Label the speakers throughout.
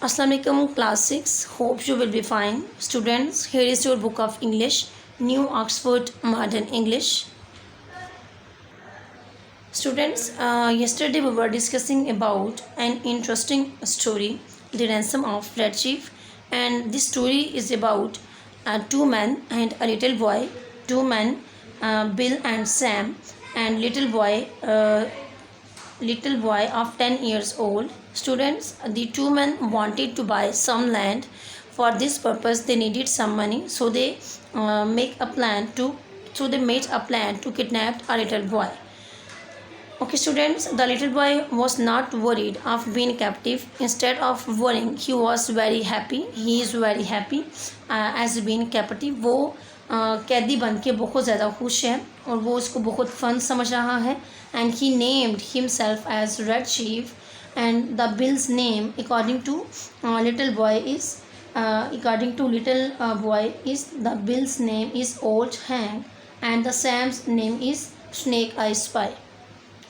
Speaker 1: Assalamualaikum class 6. Hope you will be fine. Students, here is your book of English, New Oxford Modern English. Students, yesterday we were discussing about an interesting story, The Ransom of Red Chief, and this story is about two men and a little boy. Two men, Bill and Sam, and little boy of 10 years old. Students, the two men wanted to buy some land. For this purpose they needed some money, so they made a plan to kidnap a little boy. Okay students, the little boy was not worried of being captive. Instead of worrying, he was very happy. He is very happy as being captive. वो कैदी बन के बहुत ज़्यादा खुश है और वो उसको बहुत फन समझ रहा है. And he named himself as Red Chief. And the Bill's name, according to little boy is the Bill's name is Old Hank, and the Sam's name is Snake Eye Spy.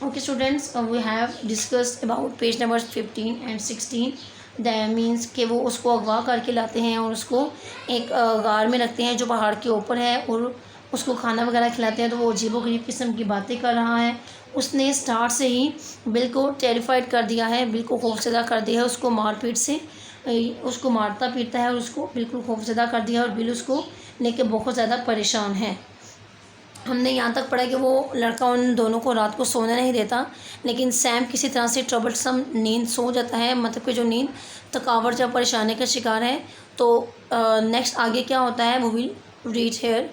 Speaker 1: Okay students, we have discussed about page numbers 15 and 16. That means कि वो उसको अगवा करके लाते हैं और उसको एक गार में रखते हैं जो पहाड़ के ऊपर है और उसको खाना वगैरह खिलाते हैं. तो वो अजीबोगरीब किस्म की बातें कर रहा है. उसने स्टार्ट से ही बिल को टेरिफाइड कर दिया है, बिल को खौफजदा कर दिया है. उसको मारपीट से उसको मारता पीटता है और उसको बिल्कुल खौफजदा कर दिया और बिल उसको लेके बहुत ज़्यादा परेशान है. हमने यहाँ तक पढ़ा कि वो लड़का उन दोनों को रात को सोने नहीं देता, लेकिन सैम किसी तरह से ट्रबलसम नींद सो जाता है, मतलब कि जो नींद थकावट या परेशानी का शिकार है. तो नेक्स्ट आगे क्या होता है वो will read here.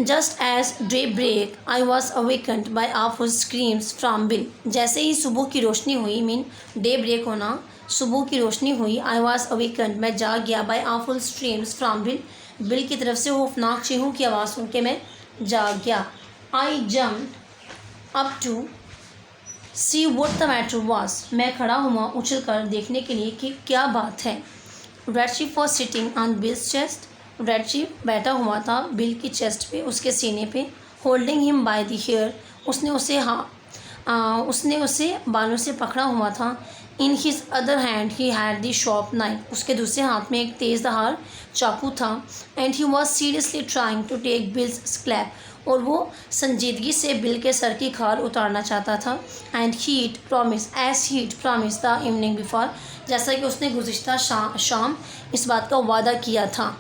Speaker 1: Just as daybreak I was awakened by awful screams from Bill. जैसे ही सुबह की रोशनी हुई, मीन डे ब्रेक होना, सुबह की रोशनी हुई. आई वॉज अवेकन्ड, मैं जाग गया. By awful screams from bill, bill की तरफ से खौफनाक चीखों की आवाज़ सुन के मैं जाग गया. I jumped up to see what the matter was. मैं खड़ा हुआ उछल कर देखने के लिए कि क्या बात है. Red chief was sitting on bills chest. Red chief बैठा हुआ था बिल की चेस्ट पे, उसके सीने पे. Holding him by the hair, उसने उसे बालों से पकड़ा हुआ था. In his other hand he had the sharp knife. उसके दूसरे हाथ में एक तेज़ धार चाकू था. And he was seriously trying to take Bill's scalp, और वो संजीदगी से बिल के सर की खाल उतारना चाहता था. And heat promise the evening before, जैसा कि उसने गुज़िश्ता शाम इस बात का वादा किया था.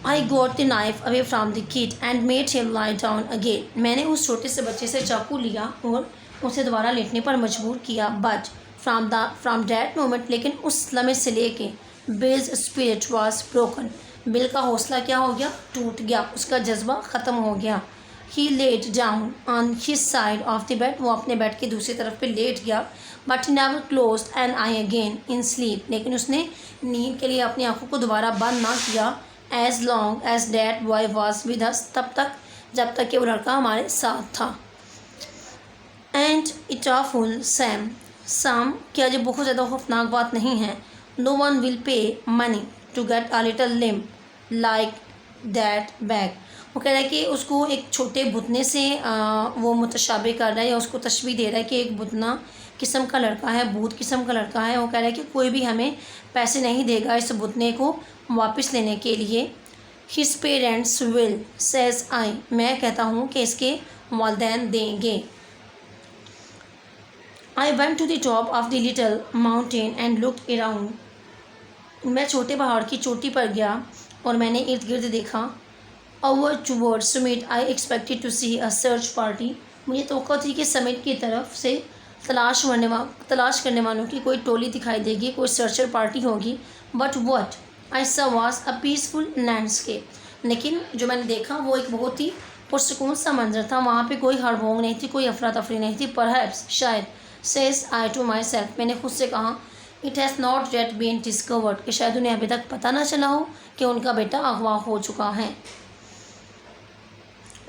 Speaker 1: I got the knife away from the kid and made him lie down again. मैंने उस छोटे से बच्चे से चाकू लिया और उसे दोबारा लेटने पर मजबूर किया. बट फ्राम दैट मोमेंट, लेकिन उस लम्हे से लेके bills spirit was broken. Bill का हौसला क्या हो गया? टूट गया. उसका जज्बा ख़त्म हो गया. He lay down on his side of the bed. वो अपने बेड की दूसरी तरफ पे लेट गया. But he never closed an eye again in sleep. लेकिन उसने नींद के लिए अपनी आंखों को दोबारा बंद ना किया. As long as that boy was with us, तब तक जब तक कि वो लड़का हमारे साथ था. एंड इट ऑफुल सैम, क्या ये बहुत ज़्यादा खौफनाक बात नहीं है? No one will pay money to get a little limp like that bag. वो कह रहा है कि उसको एक छोटे भुतने से वो मुतशाबे कर रहा है या उसको तशबीह दे रहा है कि एक भुतना किस्म का लड़का है, भूत किस्म का लड़का है. वो कह रहा है कि कोई भी हमें पैसे नहीं देगा इस भुतने को वापस लेने के लिए. His parents will says I, मैं कहता हूँ कि इसके वालिदैन देंगे. I went to the top of the little mountain and looked around. मैं छोटे पहाड़ की चोटी पर गया और मैंने इर्द गिर्द देखा. Over toward summit I expected to see a search party. मुझे तवक्को थी कि समिट की तरफ से तलाश करने वालों की कोई टोली दिखाई देगी, कोई सर्चर पार्टी होगी. But what I saw was a peaceful landscape. लेकिन जो मैंने देखा वो एक बहुत ही पुरसकून सा मंजर था. वहाँ पे कोई हड़बोंग नहीं थी, कोई अफरा तफरी नहीं थी. परहैप्स, शायद, says I to myself, मैंने खुद से कहा, it has not yet been discovered, कि शायद उन्हें अभी तक पता ना चला हो कि उनका बेटा अगवा हो चुका है.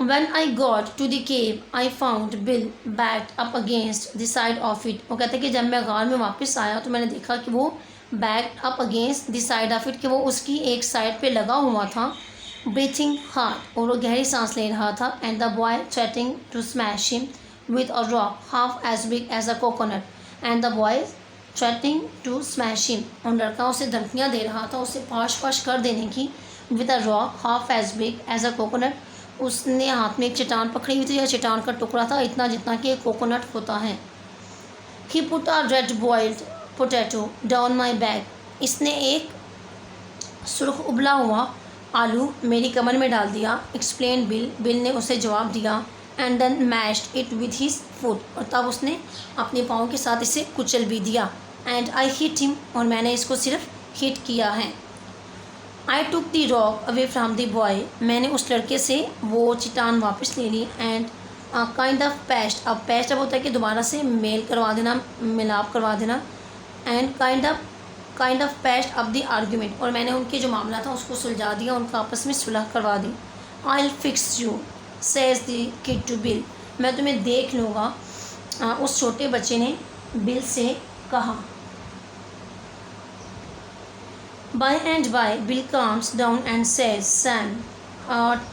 Speaker 1: When I got to the cave, I found Bill backed up against the side of it. वो कहते हैं कि जब मैं गार में वापस आया तो मैंने देखा कि वो backed up against the side of it, कि वो उसकी एक साइड पे लगा हुआ था. Breathing hard, और वो गहरी सांस ले रहा था. And the boy threatening to smash him with a rock half as big as a coconut. And the boy threatening to smash him, और लड़का उसे धमकियाँ दे रहा था उसे पाश कर देने की। With a rock half as big as a coconut, उसने हाथ में एक चट्टान पकड़ी हुई थी, या चट्टान का टुकड़ा था इतना जितना कि एक कोकोनट होता है। He put a red boiled potato down my back, इसने एक सुर्ख उबला हुआ आलू मेरी कमर में डाल दिया। एक्सप्लेन बिल, बिल ने उसे जवाब दिया। And then mashed it with his foot, और तब उसने अपने पाँव के साथ इसे कुचल भी दिया। एंड आई हिट हिम, और मैंने इसको सिर्फ हिट किया है। I took the rock away from the boy, मैंने उस लड़के से वो चट्टान वापस ले ली। एंड काइंड ऑफ पैस्ट, अब पैस्ट अब होता है कि दोबारा से मेल करवा देना, मिलाप करवा देना। And kind of passed up the argument, और मैंने उनके जो मामला था उसको सुलझा दिया, उनका आपस में सुलह करवा दी। I will fix you says the kid to Bill, मैं तुम्हें देख लूँगा, उस छोटे बच्चे ने बिल से कहा। By and by Bill calms down and says Sam,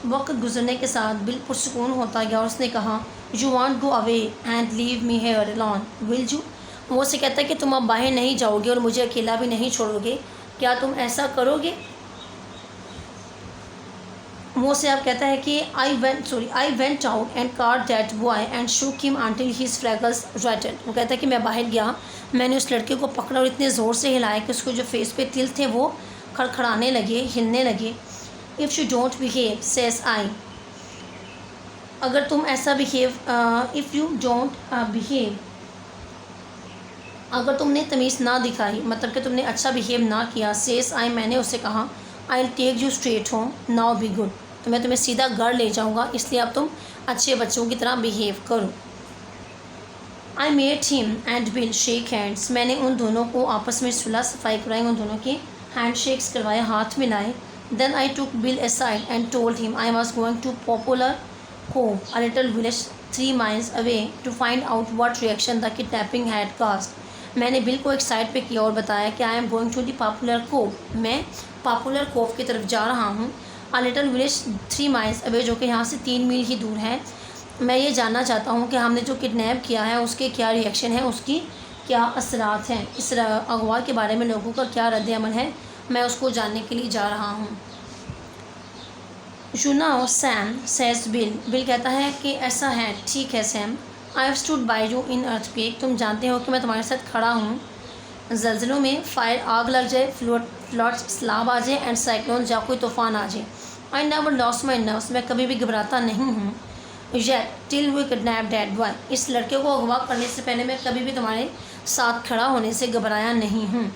Speaker 1: वक्त गुजरने के साथ बिल पुरसुकून होता गया और उसने कहा, you want go away and leave me here alone will you, वो उसे कहता है कि तुम अब बाहर नहीं जाओगे और मुझे अकेला भी नहीं छोड़ोगे, क्या तुम ऐसा करोगे। वो से आप कहता है कि I went out and caught that boy and shook him until his freckles rattle, वो कहता है कि मैं बाहर गया, मैंने उस लड़के को पकड़ा और इतने ज़ोर से हिलाया कि उसको जो फेस पे तिल थे वो खड़खड़ाने लगे, हिलने लगे। If you don't behave says I, अगर तुम ऐसा behave, if you don't behave, अगर तुमने तमीज़ ना दिखाई, मतलब कि तुमने अच्छा बिहेव ना किया, सेज आई, मैंने उसे कहा, I will take you straight home now be good, तो मैं तुम्हें सीधा घर ले जाऊंगा, इसलिए अब तुम अच्छे बच्चों की तरह बिहेव करो। I made him and bill shake hands, मैंने उन दोनों को आपस में सुलह सफाई कराई, उन दोनों के हैंड शेक्स करवाए, हाथ मिलाए। Then I took Bill aside and told him I was going to Poplar Cove a little village 3 miles away to find out what reaction the kidnapping had cast, मैंने बिल को एक side पे किया और बताया कि I am going to the Poplar Cove, मैं Poplar Cove की तरफ जा रहा हूँ। A little village 3 miles away, जो कि यहाँ से 3 मील ही दूर है। मैं ये जानना चाहता हूँ कि हमने जो किडनैप किया है उसके क्या रिएक्शन है, उसकी क्या असरात हैं, इस अगवा के बारे में लोगों का क्या रद्द अमल है, मैं उसको जानने के लिए जा रहा हूँ। You know Sam says bill, bill कहता है कि ऐसा है, ठीक है Sam. I have stood by you in earthquake, तुम जानते हो कि मैं तुम्हारे साथ खड़ा हूँ जल्जलों में, फायर आग लग जाए, फ्लड सैलाब आ जाए, एंड साइक्लोन या कोई तूफ़ान आ जाए। I never lost my nerves, मैं कभी भी घबराता नहीं हूँ। Yet till we kidnap that boy, इस लड़के को अगवा करने से पहले मैं कभी भी तुम्हारे साथ खड़ा होने से घबराया नहीं हूँ।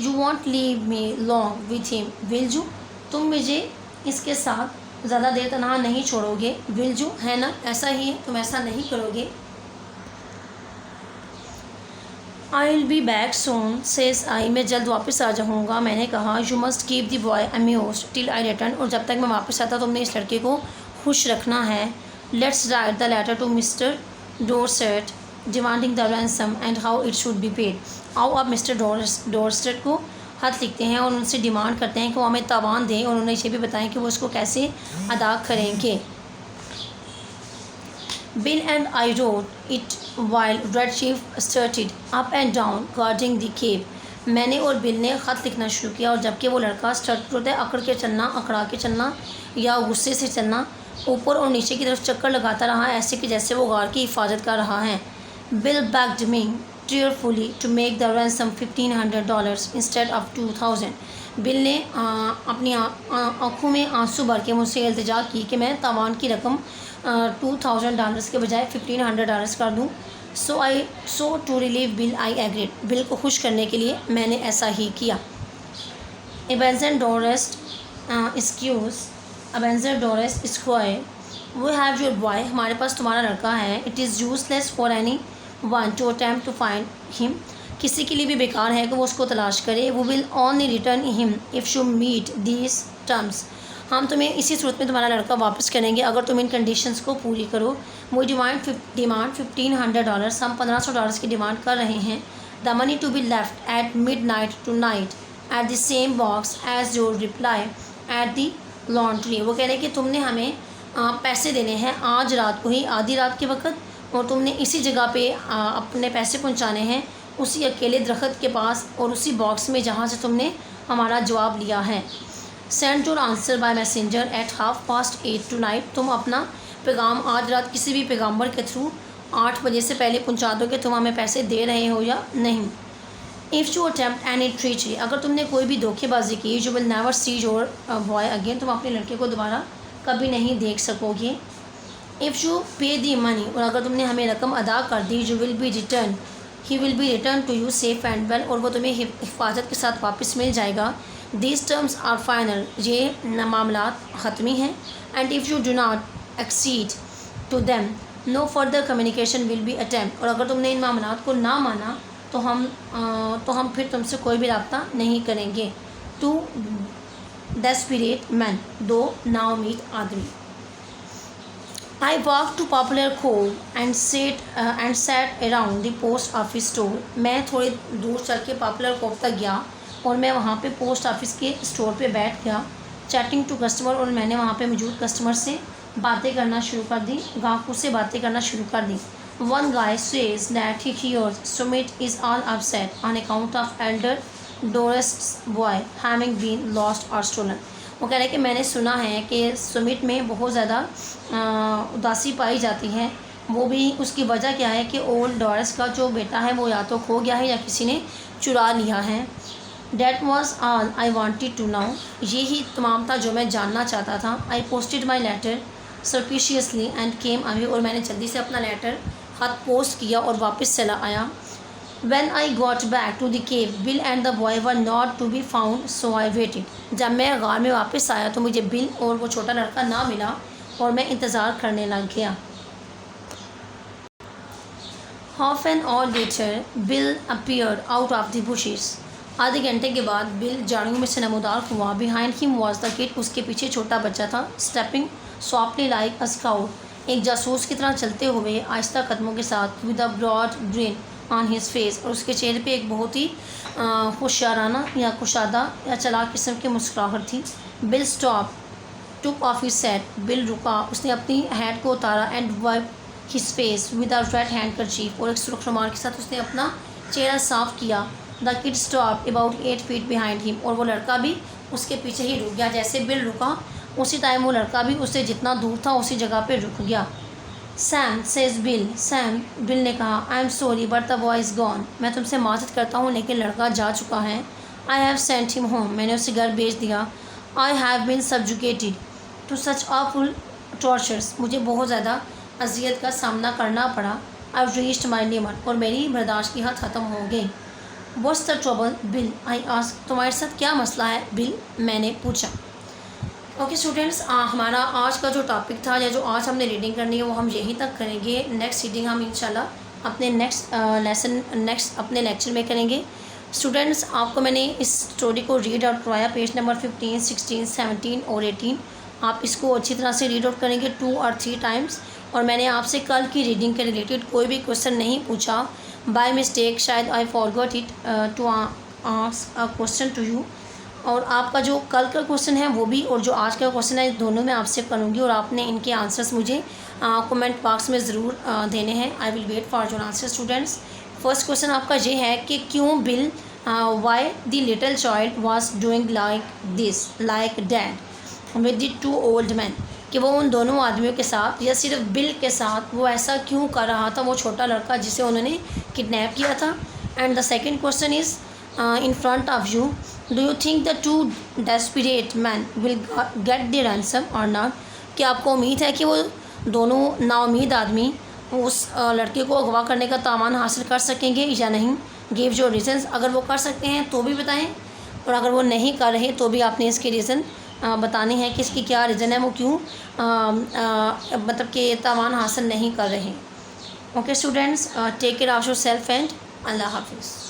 Speaker 1: You want leave me long with him will you, तुम मुझे इसके साथ ज़्यादा देर तनहा नहीं छोड़ोगे, विल यू, है ना, ऐसा ही है, तुम ऐसा नहीं करोगे। I will be back soon says I, मैं जल्द वापस आ जाऊँगा, मैंने कहा। You must keep the boy amused till I return, और जब तक मैं वापस आता तुमने इस लड़के को खुश रखना है। Let's write the letter to Mister Dorset demanding the ransom and how it should be paid, आओ आप मिस्टर डोरसेट को खत लिखते हैं और उनसे डिमांड करते हैं कि वो हमें तावान दें, और उन्हें ये भी बताएं कि वो इसको कैसे अदा करेंगे। Bill and I rode it while Red Chief started up and down guarding the cave, मैंने और बिल ने ख़त लिखना शुरू किया, और जबकि वो लड़का स्टर्ट होता है अकड़ के चलना, अकड़ा के चलना या गुस्से से चलना, ऊपर और नीचे की तरफ चक्कर लगाता रहा, ऐसे कि जैसे वो गार की हिफाजत कर रहा है। Bill begged me tearfully to make the ransom $1,500 instead of 2,000, Bill ने अपनी आँखों में आंसू भर के मुझसे इल्तिजा की कि मैं तावान की रकम $2,000 के बजाय $1,500 कर दूँ। So to relieve Bill I agreed, Bill को खुश करने के लिए मैंने ऐसा ही किया। Ebenezer Dorset square, we have your boy, हमारे पास तुम्हारा लड़का है। It is useless for anyone to attempt to find him, किसी के लिए भी बेकार है कि वो उसको तलाश करे। वो will only return him if you meet these terms, हम तुम्हें इसी सूरत में तुम्हारा लड़का वापस करेंगे अगर तुम इन कंडीशंस को पूरी करो। वो डिमांड $1,500, हम $1,500 की डिमांड कर रहे हैं। The money to be left at midnight tonight at the same box as your reply at the laundry, वो कह रहे हैं कि तुमने हमें पैसे देने हैं आज रात को ही, आधी रात के वक्त, और तुमने इसी जगह पे अपने पैसे पहुंचाने हैं उसी अकेले दरख्त के पास और उसी बॉक्स में जहाँ से तुमने हमारा जवाब लिया है। Send your answer by messenger at 8:30 tonight. तुम अपना पैगाम आज रात किसी भी पैगंबर के थ्रू 8 बजे से पहले पहुंचा दो कि तुम हमें पैसे दे रहे हो या नहीं। इफ़ यू अटैम्प्ट एनी ट्रीचरी, अगर तुमने कोई भी धोखेबाजी की, you will never see your boy again, तुम अपने लड़के को दोबारा कभी नहीं देख सकोगे। इफ़ यू पे दी मनी, और अगर तुमने हमें रकम अदा कर दी, you will be return, he will be return to you safe and well, और वो तुम्हें हिफाजत के साथ वापस मिल जाएगा। दीज टर्म्स आर फाइनल, ये मामला ख़त्मी हैं। And if you do not accede to them, no further communication will be attempt, और अगर तुमने इन मामला को ना माना तो हम फिर तुमसे कोई भी रब्ता नहीं करेंगे। टू डेस्परेट मैन, दो नाउमीद आदमी। I walked to Popular Cove and sat around the post office store. मैं थोड़ी दूर चल के पॉपुलर कोव तक गया और मैं वहाँ पे पोस्ट ऑफिस के स्टोर पे बैठ गया। चैटिंग टू कस्टमर, और मैंने वहाँ पे मौजूद कस्टमर से बातें करना शुरू कर दी, ग्राहकों से बातें करना शुरू कर दी। One guy says that he hears Sumit is all upset on account of elder Doris' boy having been lost or stolen. वो कह रहे हैं कि मैंने सुना है कि सुमित में बहुत ज़्यादा उदासी पाई जाती है, वो भी उसकी वजह क्या है कि ओल्ड डॉरिस का जो बेटा है वो या तो खो गया है या किसी ने चुरा लिया है। That was all I wanted to know, यही तमाम था जो मैं जानना चाहता था। I posted my letter surreptitiously and came away, और मैंने जल्दी से अपना लेटर ख़त पोस्ट किया और वापस चला आया। When I got back to the cave, Bill and the boy were not to be found, so I waited. जब मैं गार में वापस आया तो मुझे बिल और वो छोटा लड़का ना मिला और मैं इंतज़ार करने लग गया। Half an hour later, Bill appeared out of the bushes. आधे घंटे के बाद बिल झाड़ियों में से नमूदार हुआ। Behind him was the kid, उसके पीछे छोटा बच्चा था। Stepping softly like a scout, एक जासूस की तरह चलते हुए आहिस्ता कदमों के साथ। With a broad grin on his face, और उसके चेहरे पे एक बहुत ही होशियाराना या कुशादा या चालाक किस्म की मुस्कुराहट थी। Bill stop, took off his hat, bill रुका, उसने अपनी हैट को उतारा। And wipe his face with a red handkerchief, और एक सुर्ख रुमाल के साथ उसने अपना चेहरा साफ किया। The kid stop about 8 feet behind him, और वो लड़का भी उसके पीछे ही रुक गया। जैसे बिल रुका उसी टाइम वो लड़का भी उससे जितना दूर था उसी जगह पे रुक गया। Sam says bill, Sam, bill ने कहा, I am sorry but the boy is gone, मैं तुमसे माजरत करता हूँ लेकिन लड़का जा चुका है। I have sent him home, मैंने उसे घर भेज दिया। I have been subjugated to such awful tortures, मुझे बहुत ज़्यादा अजियत का सामना करना पड़ा। आई रीच्ड माई लिमिट, और मेरी बर्दाश्त की हद ख़त्म हो गई। What's the trouble bill, I asked, तुम्हारे साथ क्या मसला है बिल, मैंने पूछा। ओके स्टूडेंट्स, हमारा आज का जो टॉपिक था या जो आज हमने रीडिंग करनी है वो हम यहीं तक करेंगे। नेक्स्ट रीडिंग हम इंशाल्लाह अपने नेक्स्ट अपने लेक्चर में करेंगे। स्टूडेंट्स, आपको मैंने इस स्टोरी को रीड आउट करवाया, पेज नंबर 15, 16, 17 और 18। आप इसको अच्छी तरह से रीड आउट करेंगे 2 और 3 टाइम्स। और मैंने आपसे कल की रीडिंग के रिलेटेड कोई भी क्वेश्चन नहीं पूछा बाय मिस्टेक, शायद I forgot it to ask a question to you. और आपका जो कल का क्वेश्चन है वो भी और जो आज का क्वेश्चन है दोनों में आपसे करूँगी, और आपने इनके आंसर्स मुझे कमेंट बॉक्स में ज़रूर देने हैं। I will wait for your answer students. First question आपका ये है कि क्यों Bill, why the little child was doing like this like that with the 2 old man, कि वो उन दोनों आदमियों के साथ या सिर्फ बिल के साथ वो ऐसा क्यों कर रहा था, वो छोटा लड़का जिसे उन्होंने किडनैप किया था। And the second question is in front of you, do you think the 2 desperate men will get the ransom or not? क्या आपको उम्मीद है कि वो दोनों नाउमीद आदमी उस लड़के को अगवा करने का तावान हासिल कर सकेंगे या नहीं? गिव योर रीजंस, अगर वो कर सकते हैं तो भी बताएं, और अगर वो नहीं कर रहे तो भी आपने इसके रीज़न बताने हैं कि इसकी क्या रीज़न है, वो क्यों मतलब कि तावान हासिल नहीं कर रहे। Okay students, take care of yourself and अल्लाह हाफिज़।